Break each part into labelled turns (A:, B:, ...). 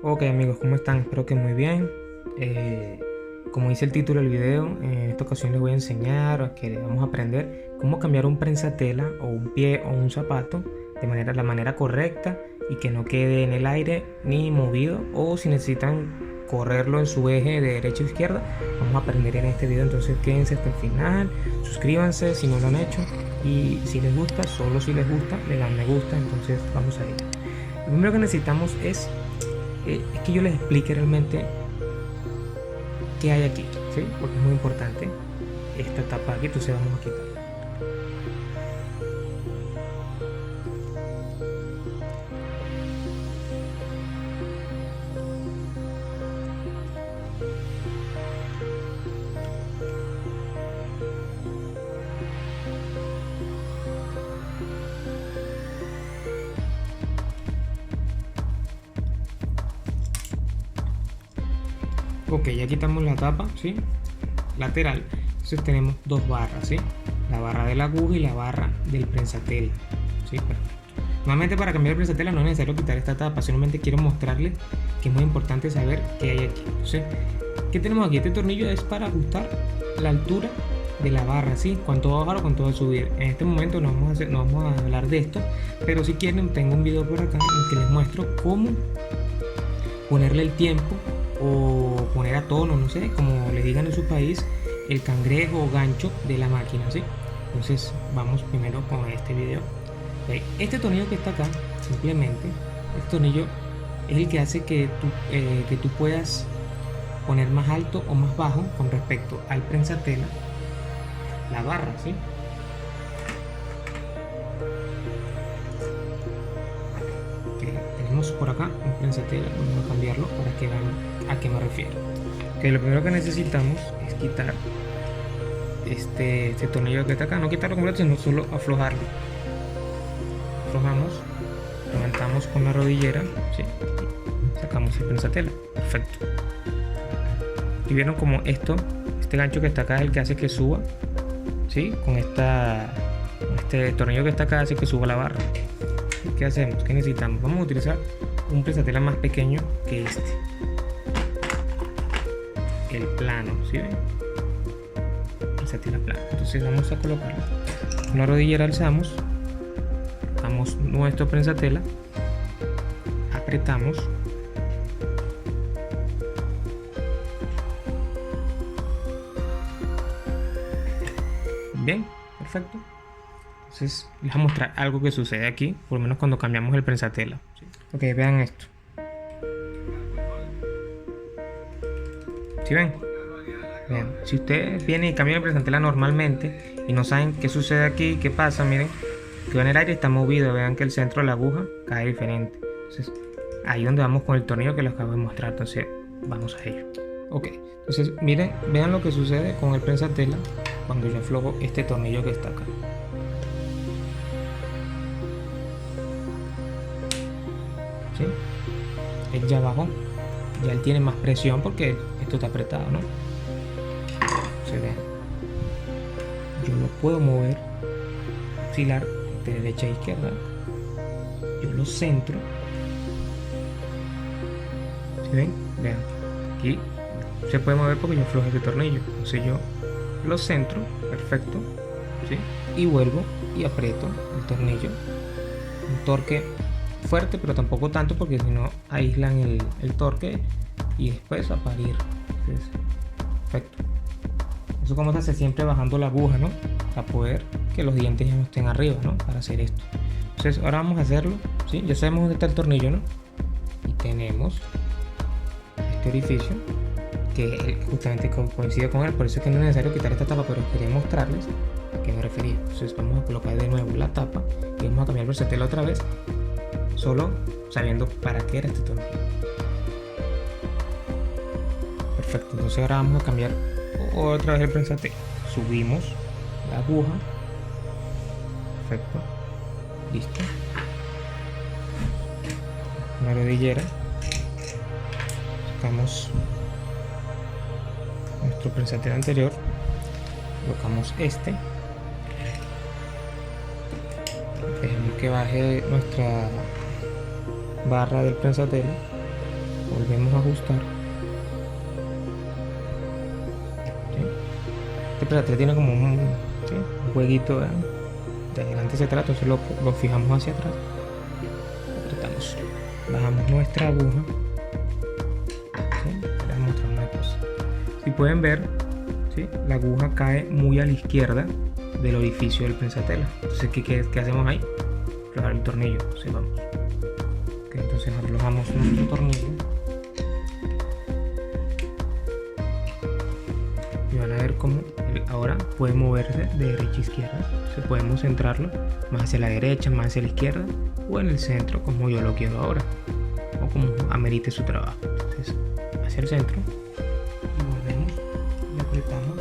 A: Ok amigos, ¿cómo están? Espero que muy bien. Como dice el título del video, en esta ocasión les voy a enseñar a que vamos a aprender cómo cambiar un prensatela o un pie o un zapato de la manera correcta y que no quede en el aire ni movido, o si necesitan correrlo en su eje de derecha o izquierda. Vamos a aprender en este video, entonces quédense hasta el final, suscríbanse si no lo han hecho y si les gusta, solo si les gusta, le dan me gusta. Entonces vamos a ir. Lo primero que necesitamos es que yo les explique realmente qué hay aquí, ¿sí? Porque es muy importante esta tapa aquí, entonces vamos a quitarla. Ok, ya quitamos la tapa, ¿sí? Lateral. Entonces tenemos dos barras, ¿sí? La barra de la aguja y la barra del prensatela, ¿sí? Perfecto. Nuevamente, para cambiar el prensatela no es necesario quitar esta tapa, solamente quiero mostrarles que es muy importante saber qué hay aquí. Entonces, ¿qué tenemos aquí? Este tornillo es para ajustar la altura de la barra, ¿sí? Cuánto va a bajar o cuánto va a subir. En este momento no vamos a hablar de esto, pero si quieren tengo un video por acá en que les muestro cómo ponerle el tiempo o poner a tono, no sé, como le digan en su país, el cangrejo o gancho de la máquina, ¿sí? Entonces vamos primero con este video. Okay. Este tornillo que está acá, simplemente, este tornillo es el que hace que tú puedas poner más alto o más bajo con respecto al prensatela la barra, ¿sí? Okay. Tenemos por acá un prensatela, vamos a cambiarlo para que vean a qué me refiero. Okay, lo primero que necesitamos es quitar este tornillo que está acá, no quitarlo completo, sino solo aflojarlo. Aflojamos, levantamos con la rodillera, ¿sí? Sacamos el prensatela, perfecto. Y vieron como este gancho que está acá es el que hace que suba, ¿sí? Con este tornillo que está acá hace que suba la barra. ¿Qué hacemos? ¿Qué necesitamos? Vamos a utilizar un prensatela más pequeño que este, el plano, ¿sí ven? Prensatela plano. Entonces vamos a colocarlo. Con la rodillera alzamos, damos nuestro prensatela, apretamos, bien, perfecto. Entonces les voy a mostrar algo que sucede aquí, por lo menos cuando cambiamos el prensatela, ¿sí? Ok, vean esto. ¿Sí ven? Vean, si ustedes vienen y cambian el prensatela normalmente y no saben qué sucede aquí, qué pasa, miren, que en el aire está movido, vean que el centro de la aguja cae diferente. Entonces ahí donde vamos con el tornillo que les acabo de mostrar, entonces vamos a ello. Ok, entonces miren, vean lo que sucede con el prensatela cuando yo aflojo este tornillo que está acá. ¿Sí? Él ya bajó, ya él tiene más presión porque esto está apretado, ¿no? Se ve. Yo lo puedo mover, oscilar de derecha a izquierda. Yo lo centro. ¿Sí ven? Vean, aquí se puede mover porque yo aflojo este tornillo. Entonces yo lo centro, perfecto, ¿sí? Y vuelvo y aprieto el tornillo. Un torque fuerte, pero tampoco tanto porque si no aíslan el torque y después a parir. Entonces, perfecto. Eso como se hace siempre bajando la aguja, ¿no? Para poder que los dientes ya no estén arriba, ¿no? Para hacer esto. Entonces ahora vamos a hacerlo, ¿sí? Ya sabemos dónde está el tornillo, ¿no? Y tenemos este orificio que justamente coincide con él, por eso es que no es necesario quitar esta tapa, pero quería mostrarles a qué me refería. Entonces vamos a colocar de nuevo la tapa y vamos a cambiar el prensatela otra vez, solo sabiendo para qué era este tornillo. Perfecto, entonces ahora vamos a cambiar otra vez el prensatela. Subimos la aguja, perfecto, listo. Una rodillera, sacamos nuestro prensatela anterior, colocamos este, dejamos que baje nuestra barra del prensatela, volvemos a ajustar. ¿Sí? Este prensatel tiene como ¿sí? Un jueguito, ¿verdad? De adelante hacia atrás, entonces lo fijamos hacia atrás, apretamos, bajamos nuestra aguja. ¿Sí? Les voy a mostrar una cosa. Si pueden ver, ¿sí? La aguja cae muy a la izquierda del orificio del prensatela. Entonces, ¿qué hacemos ahí? Aflojar el tornillo. Sí, vamos. Okay, entonces aflojamos nuestro tornillo. Y van a ver cómo ahora puede moverse de derecha a izquierda. Se podemos centrarlo más hacia la derecha, más hacia la izquierda o en el centro, como yo lo quiero ahora, o como amerite su trabajo. Entonces, hacia el centro y volvemos y apretamos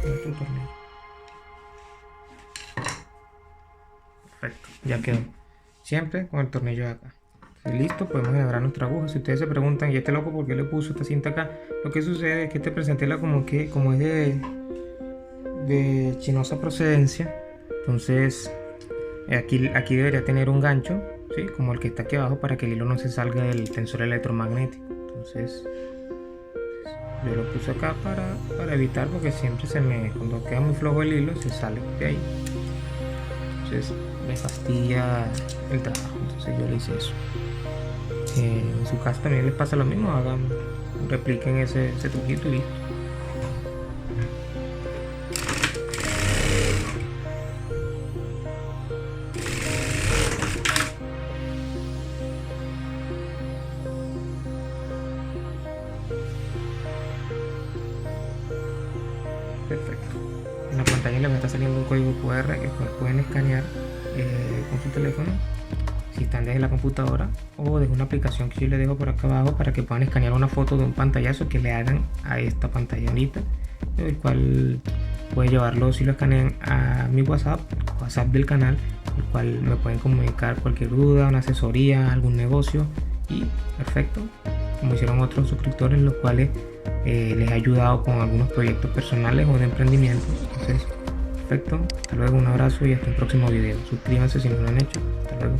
A: nuestro tornillo. Perfecto, ya quedó. Siempre con el tornillo de acá. Listo, podemos enhebrar nuestra aguja. Si ustedes se preguntan, ¿y este loco por qué le puso esta cinta acá? Lo que sucede es que este prensatela como es de chinosa procedencia, entonces aquí debería tener un gancho, ¿sí? Como el que está aquí abajo, para que el hilo no se salga del tensor electromagnético. Entonces yo lo puse acá para evitar, porque siempre cuando queda muy flojo el hilo se sale de ahí, entonces me fastidia el trabajo. Entonces yo le hice eso. En su caso también les pasa lo mismo, repliquen ese truquito y listo. Perfecto. En la pantalla les va a estar saliendo un código QR, el cual pueden escanear con su teléfono, si están desde la computadora, o desde una aplicación que yo les dejo por acá abajo, para que puedan escanear una foto de un pantallazo que le hagan a esta pantalla ahorita, el cual pueden llevarlo, si lo escanean, a mi WhatsApp del canal, el cual me pueden comunicar cualquier duda, una asesoría, algún negocio, y perfecto, como hicieron otros suscriptores, los cuales les he ayudado con algunos proyectos personales o de emprendimiento. Entonces, perfecto, hasta luego, un abrazo y hasta el próximo video. Suscríbanse si no lo han hecho. Hasta luego.